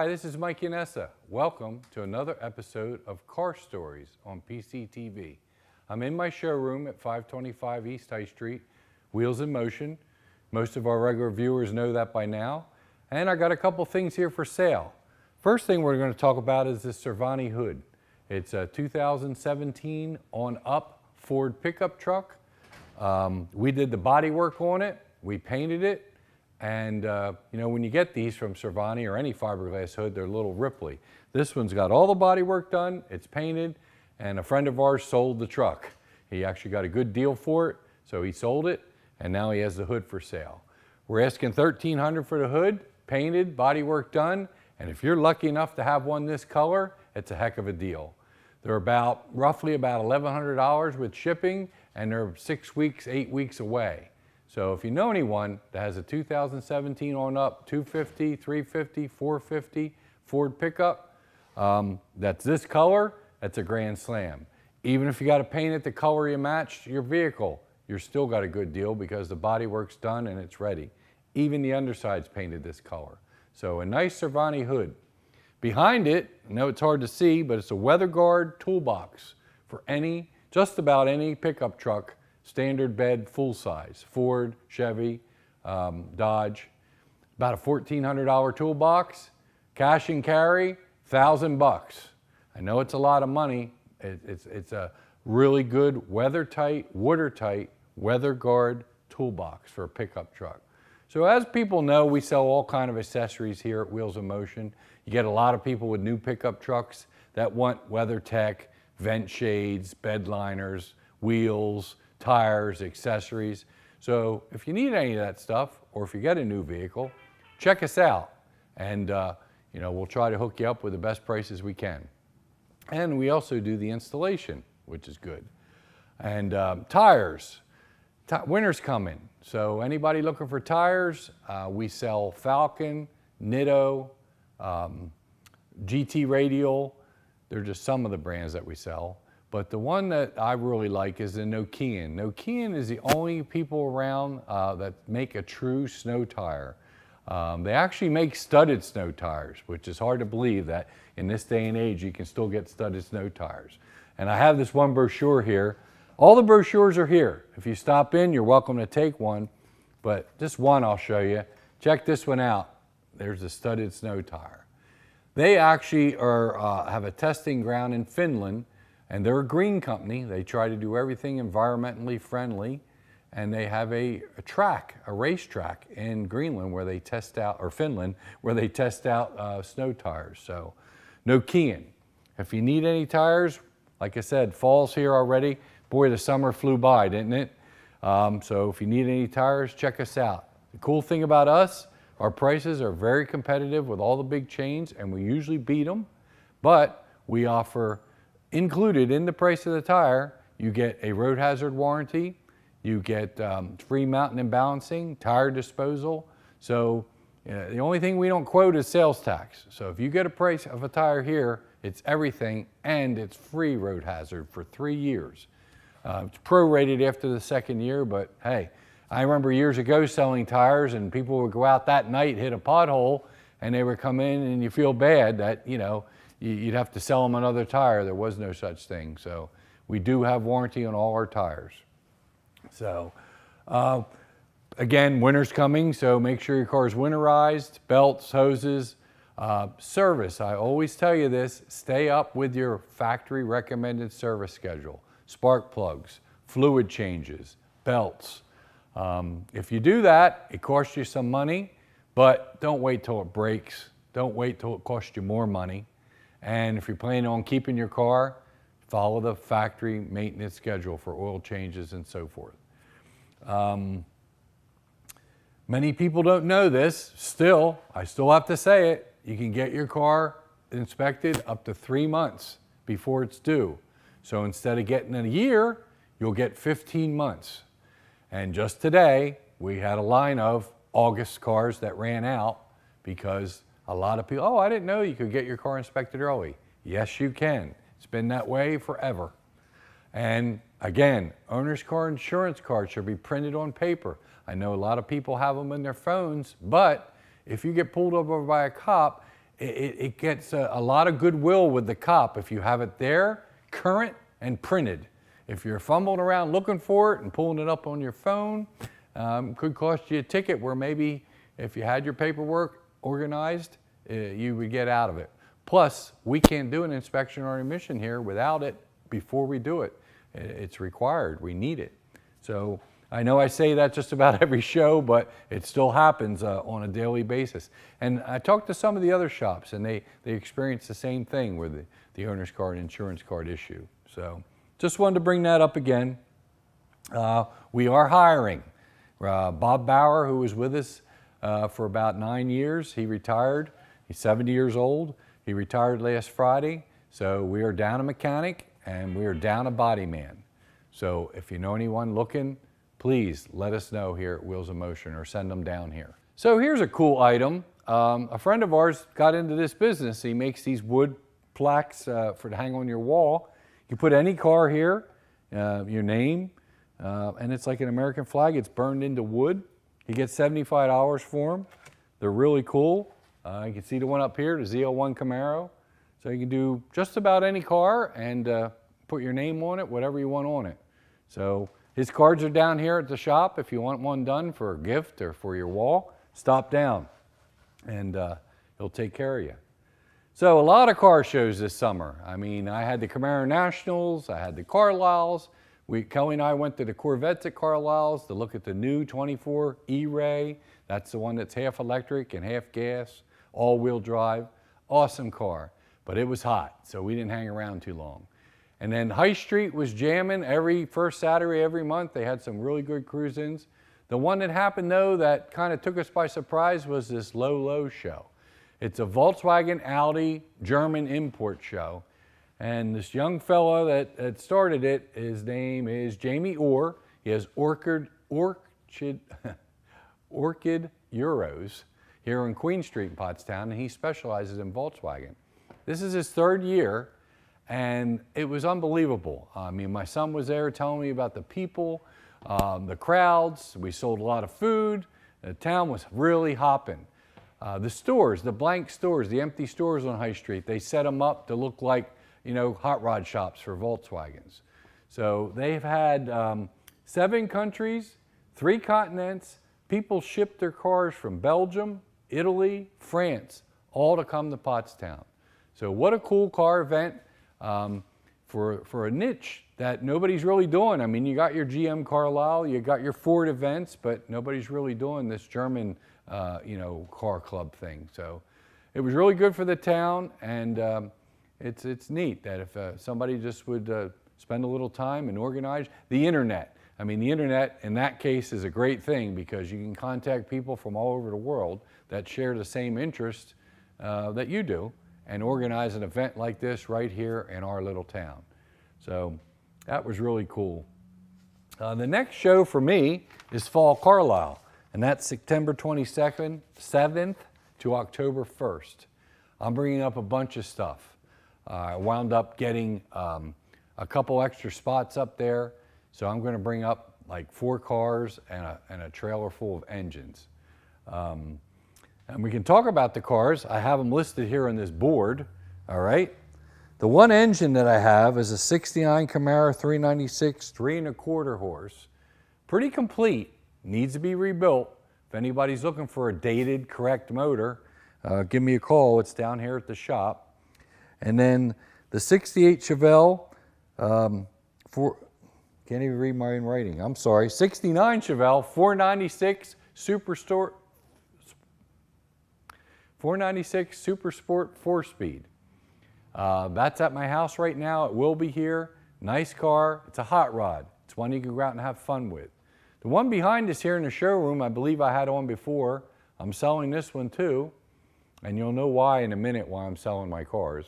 Hi, this is Mike Yanessa. Welcome to another episode of Car Stories on PCTV. I'm in my showroom at 525 East High Street, Wheels in Motion. Most of our regular viewers know that by now. And I got a couple things here for sale. First thing we're going to talk about is this Cervani hood. It's a 2017 on up Ford pickup truck. We did the body work on it, we painted it, and you know, when you get these from Cervani or any fiberglass hood, they're a little ripply. This one's got all the body work done, it's painted, and a friend of ours sold the truck. He actually got a good deal for it, so he sold it, and now he has the hood for sale. We're asking $1,300 for the hood, painted, body work done, and if you're lucky enough to have one this color, it's a heck of a deal. They're roughly about $1,100 with shipping, and they're 6 weeks, 8 weeks away. So if you know anyone that has a 2017 on up 250, 350, 450 Ford pickup, that's this color, that's a grand slam. Even if you got to paint it the color you match your vehicle, you're still got a good deal because the body work's done and it's ready. Even the underside's painted this color. So a nice Cervani hood. Behind it, I know it's hard to see, but it's a weather guard toolbox for just about any pickup truck, standard bed, full size, Ford, Chevy, Dodge. About a $1,400 toolbox, cash and carry, $1,000. I know it's a lot of money. It's a really good weather-tight, watertight weather guard toolbox for a pickup truck. So as people know, we sell all kind of accessories here at Wheels in Motion. You get a lot of people with new pickup trucks that want weather tech, vent shades, bed liners, wheels, tires, accessories. So if you need any of that stuff, or if you get a new vehicle, check us out. And you know, we'll try to hook you up with the best prices we can. And we also do the installation, which is good. And tires. Winter's coming, so anybody looking for tires, we sell Falcon, Nitto, GT Radial. They're just some of the brands that we sell. But the one that I really like is the Nokian. Nokian is the only people around that make a true snow tire. They actually make studded snow tires, which is hard to believe that in this day and age you can still get studded snow tires. And I have this one brochure here. All the brochures are here. If you stop in, you're welcome to take one, but just one I'll show you. Check this one out. There's a studded snow tire. They actually have a testing ground in Finland, and they're a green company. They try to do everything environmentally friendly, and they have a racetrack in Greenland where they test out, or Finland, where they test out snow tires. So, Nokian. If you need any tires, like I said, fall's here already. Boy, the summer flew by, didn't it? So if you need any tires, check us out. The cool thing about us, our prices are very competitive with all the big chains, and we usually beat them. But we offer, included in the price of the tire, you get a road hazard warranty, you get free mounting and balancing, tire disposal. So the only thing we don't quote is sales tax. So if you get a price of a tire here, it's everything, and it's free road hazard for 3 years. It's prorated after the second year, but hey, I remember years ago selling tires and people would go out that night, hit a pothole, and they would come in and you feel bad that, you know, you'd have to sell them another tire. There was no such thing. So we do have warranty on all our tires. So again, winter's coming, so make sure your car is winterized, belts, hoses, service. I always tell you this, stay up with your factory recommended service schedule. Spark plugs, fluid changes, belts. If you do that, it costs you some money, but don't wait till it breaks. Don't wait till it costs you more money. And if you're planning on keeping your car, follow the factory maintenance schedule for oil changes and so forth. Many people don't know this. Still, I still have to say it. You can get your car inspected up to 3 months before it's due. So instead of getting a year, you'll get 15 months. And just today, we had a line of August cars that ran out because a lot of people, oh, I didn't know you could get your car inspected early. Yes, you can. It's been that way forever. And again, owner's car insurance cards should be printed on paper. I know a lot of people have them in their phones, but if you get pulled over by a cop, it gets a lot of goodwill with the cop if you have it there, current and printed. If you're fumbling around looking for it and pulling it up on your phone, could cost you a ticket where maybe if you had your paperwork organized, you would get out of it. Plus, we can't do an inspection or emission here without it before we do it. It's required, we need it. So I know I say that just about every show, but it still happens on a daily basis. And I talked to some of the other shops, and they experience the same thing with the owner's card, insurance card issue. So just wanted to bring that up again. We are hiring. Bob Bauer, who was with us for about 9 years, he retired. He's 70 years old. He retired last Friday. So we are down a mechanic and we are down a body man. So if you know anyone looking, please let us know here at Wheels of Motion or send them down here. So here's a cool item. A friend of ours got into this business. He makes these wood plaques to hang on your wall. You put any car here, your name, and it's like an American flag. It's burned into wood. He gets $75 for them. They're really cool. You can see the one up here, the ZL1 Camaro. So you can do just about any car and put your name on it, whatever you want on it. So his cards are down here at the shop. If you want one done for a gift or for your wall, stop down and he'll take care of you. So a lot of car shows this summer. I mean, I had the Camaro Nationals, I had the Carlisles. Kelly and I went to the Corvettes at Carlisle's to look at the new 24 E-Ray. That's the one that's half electric and half gas, all-wheel drive. Awesome car, but it was hot, so we didn't hang around too long. And then High Street was jamming every first Saturday every month. They had some really good cruise-ins. The one that happened, though, that kind of took us by surprise was this Low show. It's a Volkswagen Audi German import show. And this young fellow that started it, his name is Jamie Orr. He has Orchid Euros here on Queen Street in Pottstown, and he specializes in Volkswagen. This is his 3rd year, and it was unbelievable. I mean, my son was there telling me about the people, the crowds. We sold a lot of food. The town was really hopping. The stores, the blank stores, the empty stores on High Street, they set them up to look like, you know, hot rod shops for Volkswagens. So they've had 7 countries, 3 continents. People shipped their cars from Belgium, Italy, France, all to come to Pottstown. So what a cool car event for a niche that nobody's really doing. I mean, you got your GM Carlisle, you got your Ford events, but nobody's really doing this German, you know, car club thing. So it was really good for the town, and it's neat that if somebody just would spend a little time and organize the internet. I mean, the internet in that case is a great thing because you can contact people from all over the world that share the same interest that you do and organize an event like this right here in our little town. So that was really cool. The next show for me is Fall Carlisle, and that's September 22nd, 7th to October 1st. I'm bringing up a bunch of stuff. I wound up getting a couple extra spots up there, so I'm going to bring up like 4 cars and a trailer full of engines. And we can talk about the cars. I have them listed here on this board, all right? The one engine that I have is a 69 Camaro 396, 3¼ horse. Pretty complete, needs to be rebuilt. If anybody's looking for a dated, correct motor, give me a call. It's down here at the shop. And then the 68 Chevelle, can't even read my own writing, I'm sorry, 69 Chevelle 496 Super Sport 4-speed. That's at my house right now. It will be here. Nice car. It's a hot rod. It's one you can go out and have fun with. The one behind us here in the showroom, I believe I had on before. I'm selling this one too, and you'll know why in a minute why I'm selling my cars.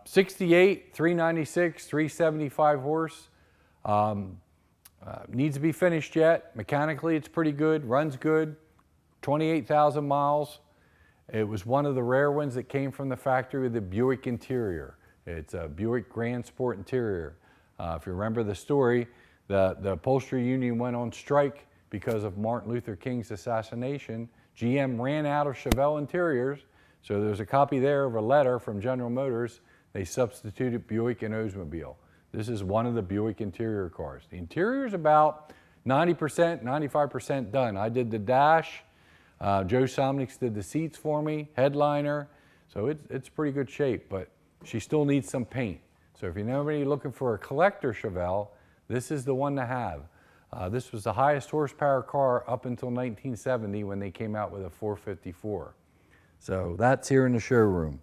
68, 396, 375 horse. Needs to be finished yet. Mechanically, it's pretty good. Runs good. 28,000 miles. It was one of the rare ones that came from the factory with the Buick interior. It's a Buick Grand Sport interior. If you remember the story, the upholstery union went on strike because of Martin Luther King's assassination. GM ran out of Chevelle interiors, So there's a copy there of a letter from General Motors. They substituted Buick and Oldsmobile. This is one of the Buick interior cars. The interior is about 90%, 95% done. I did the dash. Joe Somnick's did the seats for me, headliner. So it's pretty good shape, but she still needs some paint. So if you're nobody looking for a collector Chevelle, this is the one to have. This was the highest horsepower car up until 1970 when they came out with a 454. So that's here in the showroom.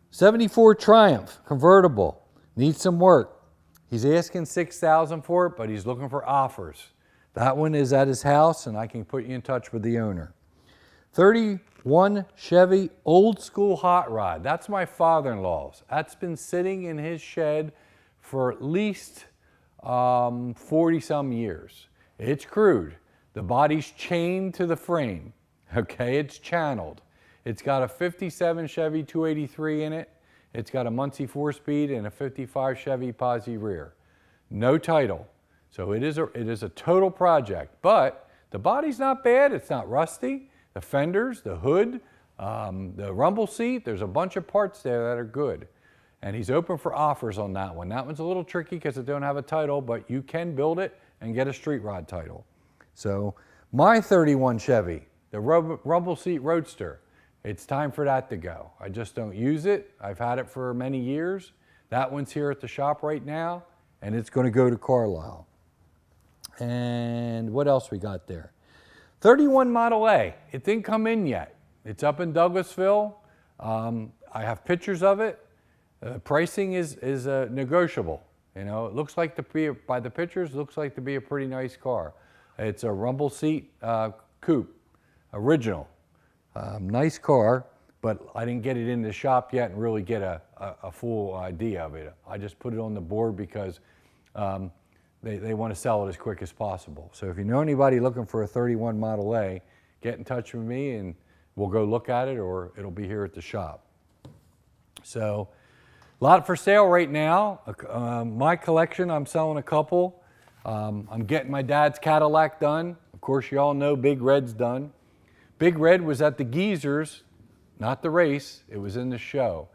74 Triumph convertible, needs some work. He's asking $6,000 for it, but he's looking for offers. That one is at his house, and I can put you in touch with the owner. 31 Chevy old school hot rod. That's my father-in-law's. That's been sitting in his shed for at least 40 some years. It's crude. The body's chained to the frame. Okay, it's channeled. It's got a 57 Chevy 283 in it. It's got a Muncie 4-speed and a 55 Chevy Posse rear. No title. So it is a total project, but the body's not bad. It's not rusty. The fenders, the hood, the rumble seat, there's a bunch of parts there that are good. And he's open for offers on that one. That one's a little tricky because it don't have a title, but you can build it and get a street rod title. So my 31 Chevy, the rumble seat Roadster, it's time for that to go. I just don't use it. I've had it for many years. That one's here at the shop right now, and it's going to go to Carlisle. And what else we got there? 31 Model A. It didn't come in yet. It's up in Douglasville. I have pictures of it. Pricing is negotiable. You know, it looks like by the pictures, looks like to be a pretty nice car. It's a rumble seat coupe, original. Nice car, but I didn't get it in the shop yet and really get a full idea of it. I just put it on the board because they want to sell it as quick as possible. So if you know anybody looking for a 31 Model A, get in touch with me and we'll go look at it, or it'll be here at the shop. So a lot for sale right now. My collection, I'm selling a couple. I'm getting my dad's Cadillac done. Of course, you all know Big Red's done. Big Red was at the Geezers, not the race. It was in the show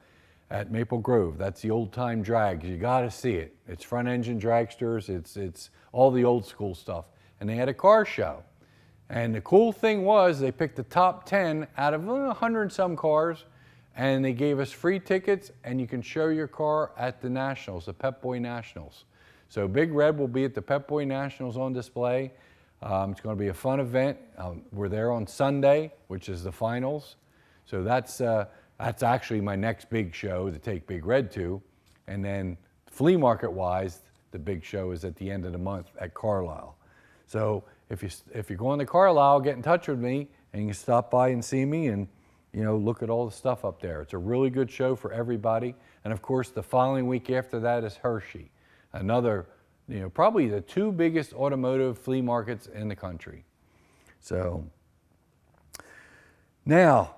at Maple Grove. That's the old time drags. You got to see it. It's front engine dragsters. It's all the old school stuff. And they had a car show. And the cool thing was they picked the top 10 out of 100 and some cars, and they gave us free tickets, and you can show your car at the Nationals, the Pep Boy Nationals. So Big Red will be at the Pep Boy Nationals on display. It's going to be a fun event. We're there on Sunday, which is the finals. So that's actually my next big show to take Big Red to. And then flea market wise, the big show is at the end of the month at Carlisle. So if you're going to Carlisle, get in touch with me and you can stop by and see me and look at all the stuff up there. It's a really good show for everybody. And of course, the following week after that is Hershey, another, probably the two biggest automotive flea markets in the country. So now,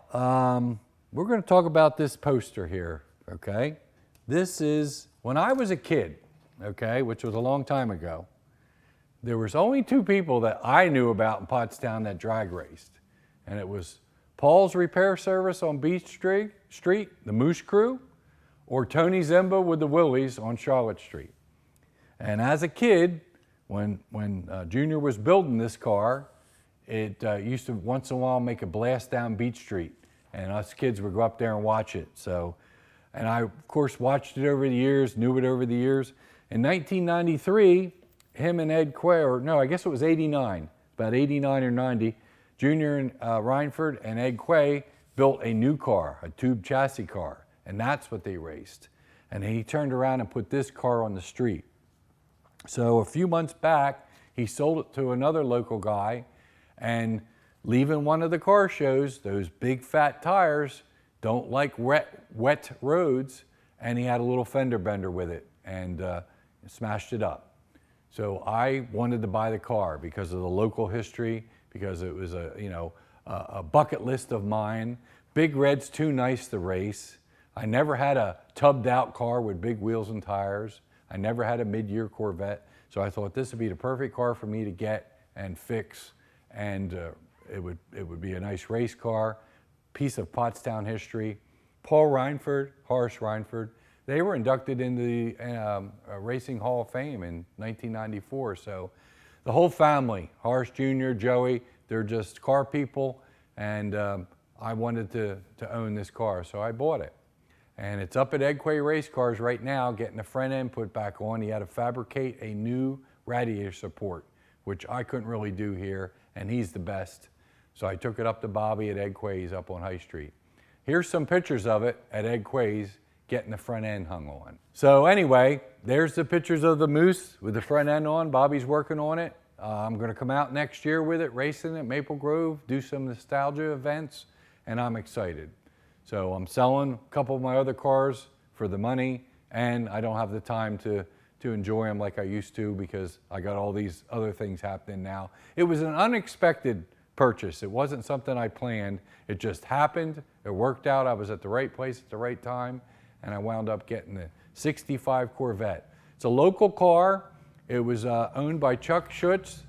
we're going to talk about this poster here, okay? This is, when I was a kid, okay, which was a long time ago, there was only two people that I knew about in Pottstown that drag raced. And it was Paul's Repair Service on Beach Street, the Moose Crew, or Tony Zimba with the Willies on Charlotte Street. And as a kid, when Junior was building this car, it used to once in a while make a blast down Beach Street. And us kids would go up there and watch it. So, and I, of course, watched it over the years, knew it over the years. In 1993, him and Ed Quay, or no, I guess it was 89, about 89 or 90, Junior and Reinford and Ed Quay built a new car, a tube chassis car, and that's what they raced. And he turned around and put this car on the street. So a few months back, he sold it to another local guy, and leaving one of the car shows, those big fat tires don't like wet roads, and he had a little fender bender with it and smashed it up. So I wanted to buy the car because of the local history, because it was a bucket list of mine. Big Red's too nice to race. I never had a tubbed out car with big wheels and tires. I never had a mid-year Corvette. So I thought this would be the perfect car for me to get and fix and it would be a nice race car, piece of Pottstown history. Paul Reinford, Horace Reinford, they were inducted into the Racing Hall of Fame in 1994. So the whole family, Horace Jr., Joey, they're just car people, and I wanted to own this car, so I bought it. And it's up at Edquay Race Cars right now, getting the front end put back on. He had to fabricate a new radiator support, which I couldn't really do here, and he's the best. So I took it up to Bobby at Edquay's up on High Street. Here's some pictures of it at Edquay's getting the front end hung on. So anyway, there's the pictures of the Moose with the front end on. Bobby's working on it. I'm gonna come out next year with it, racing at Maple Grove, do some nostalgia events, and I'm excited. So I'm selling a couple of my other cars for the money, and I don't have the time to enjoy them like I used to because I got all these other things happening now. It was an unexpected purchase. It wasn't something I planned. It just happened. It worked out. I was at the right place at the right time, and I wound up getting the 65 Corvette. It's a local car. It was owned by Chuck Schutz.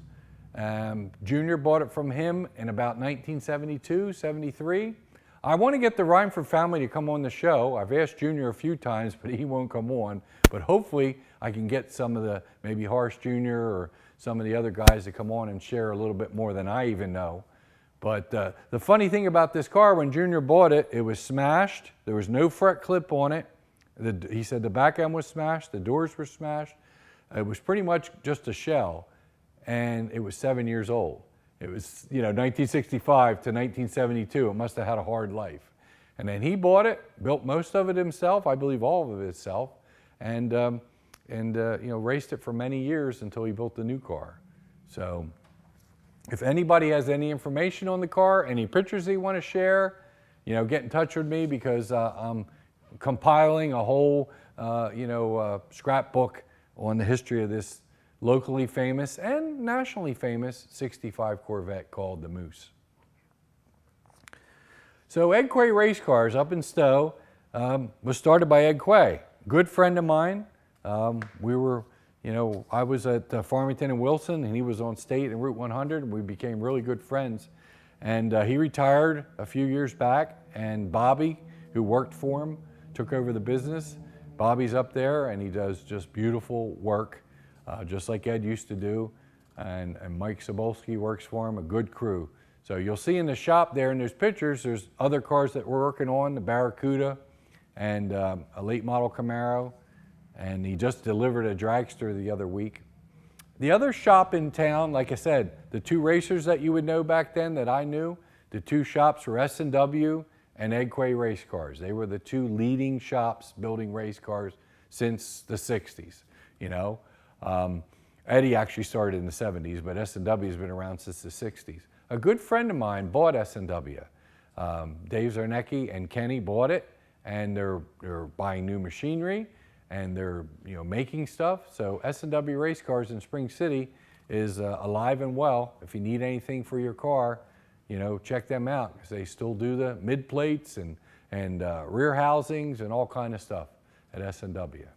Junior bought it from him in about 1972, 73. I want to get the Reinford family to come on the show. I've asked Junior a few times, but he won't come on. But hopefully I can get some of the, maybe Horace Jr. or some of the other guys to come on and share a little bit more than I even know. But the funny thing about this car, when Junior bought it, it was smashed. There was no fret clip on it. He said the back end was smashed, the doors were smashed. It was pretty much just a shell, and it was 7 years old. It was, 1965 to 1972. It must have had a hard life. And then he bought it, built most of it himself, I believe all of it himself, and raced it for many years until he built the new car. So if anybody has any information on the car, any pictures they want to share, get in touch with me, because I'm compiling a whole, scrapbook on the history of this locally famous and nationally famous 65 Corvette called the Moose. So Edquay Race Cars up in Stowe was started by Ed Quay, good friend of mine. We were, I was at Farmington and Wilson, and he was on State and Route 100, and we became really good friends. And he retired a few years back, and Bobby, who worked for him, took over the business. Bobby's up there, and he does just beautiful work, just like Ed used to do. And Mike Sobolski works for him, a good crew. So you'll see in the shop there in those pictures, there's other cars that we're working on, the Barracuda and a late model Camaro. And he just delivered a dragster the other week. The other shop in town, like I said, the two racers that you would know back then that I knew, the two shops were S&W and Edquay Race Cars. They were the two leading shops building race cars since the 60s, Eddie actually started in the 70s, but S&W has been around since the 60s. A good friend of mine bought S&W. Dave Zarnecki and Kenny bought it, and they're buying new machinery, and they're making stuff. So S&W Race Cars in Spring City is alive and well. If you need anything for your car, check them out, because they still do the mid plates and rear housings and all kind of stuff at S&W.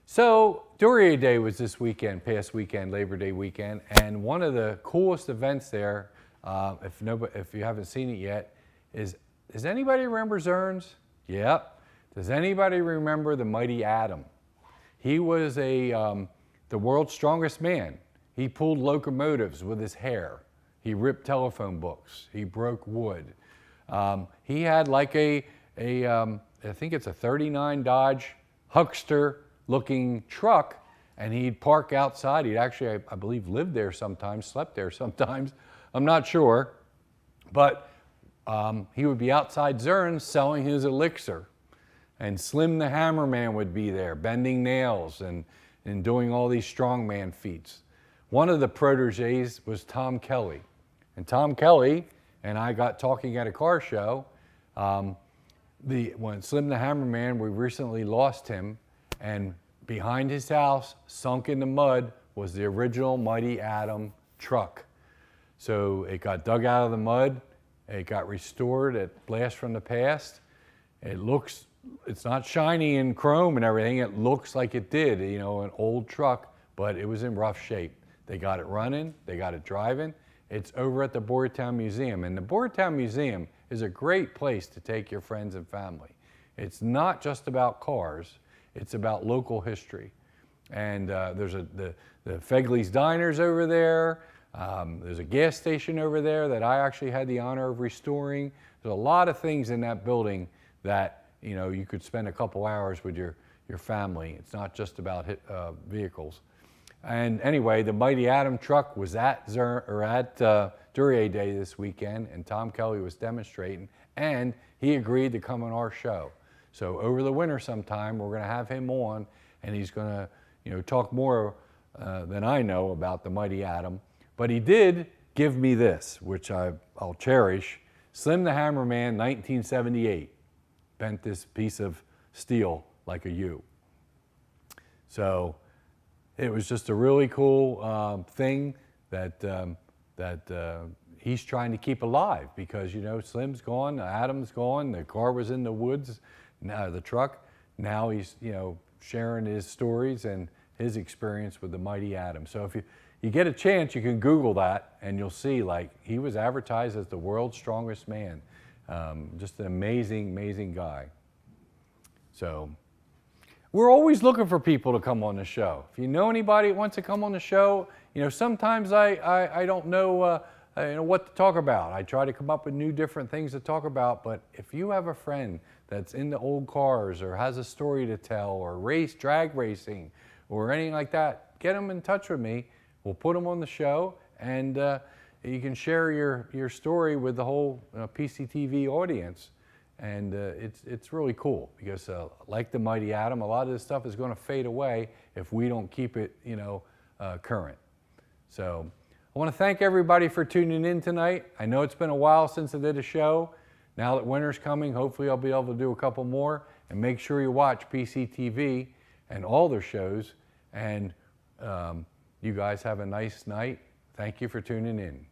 So Duryea Day was this weekend, past weekend, Labor Day weekend, and one of the coolest events there, if you haven't seen it yet, is, does anybody remember Zerns? Yep. Does anybody remember the Mighty Atom? He was the world's strongest man. He pulled locomotives with his hair. He ripped telephone books. He broke wood. He had like I think it's a 39 Dodge Huckster looking truck, and he'd park outside. He'd actually, I believe, lived there sometimes, slept there sometimes. I'm not sure. But he would be outside Zerns selling his elixir. And Slim the Hammerman would be there, bending nails and doing all these strongman feats. One of the proteges was Tom Kelly. And Tom Kelly and I got talking at a car show. When Slim the Hammerman, we recently lost him, and behind his house, sunk in the mud, was the original Mighty Atom truck. So it got dug out of the mud, it got restored at Blast from the Past. It's not shiny and chrome and everything, it looks like it did, an old truck, but it was in rough shape. They got it running, they got it driving, it's over at the Boyertown Museum. And the Boyertown Museum is a great place to take your friends and family. It's not just about cars, it's about local history. And there's the Fegley's Diners over there. There's a gas station over there that I actually had the honor of restoring. There's a lot of things in that building that you could spend a couple hours with your family. It's not just about vehicles. And anyway, the Mighty Atom truck was at Duryea Day this weekend, and Tom Kelly was demonstrating, and he agreed to come on our show. So over the winter sometime, we're going to have him on, and he's going to talk more than I know about the Mighty Atom. But he did give me this, which I'll cherish. Slim the Hammerman, 1978, bent this piece of steel like a U. So it was just a really cool thing that he's trying to keep alive, because Slim's gone, Adam's gone, the car was in the woods, now the truck. Now he's sharing his stories and his experience with the Mighty Atom. So if you get a chance, you can Google that, and you'll see, like, he was advertised as the world's strongest man. Just an amazing guy. So we're always looking for people to come on the show. If you know anybody that wants to come on the show, sometimes I don't know what to talk about. I try to come up with new different things to talk about, but if you have a friend that's into old cars or has a story to tell or drag racing or anything like that, get them in touch with me. We'll put them on the show, and you can share your story with the whole PCTV audience. And it's really cool, because like the Mighty Atom, a lot of this stuff is going to fade away if we don't keep it current. So I want to thank everybody for tuning in tonight. I know it's been a while since I did a show. Now that winter's coming, hopefully I'll be able to do a couple more. And make sure you watch PCTV and all their shows. And you guys have a nice night. Thank you for tuning in.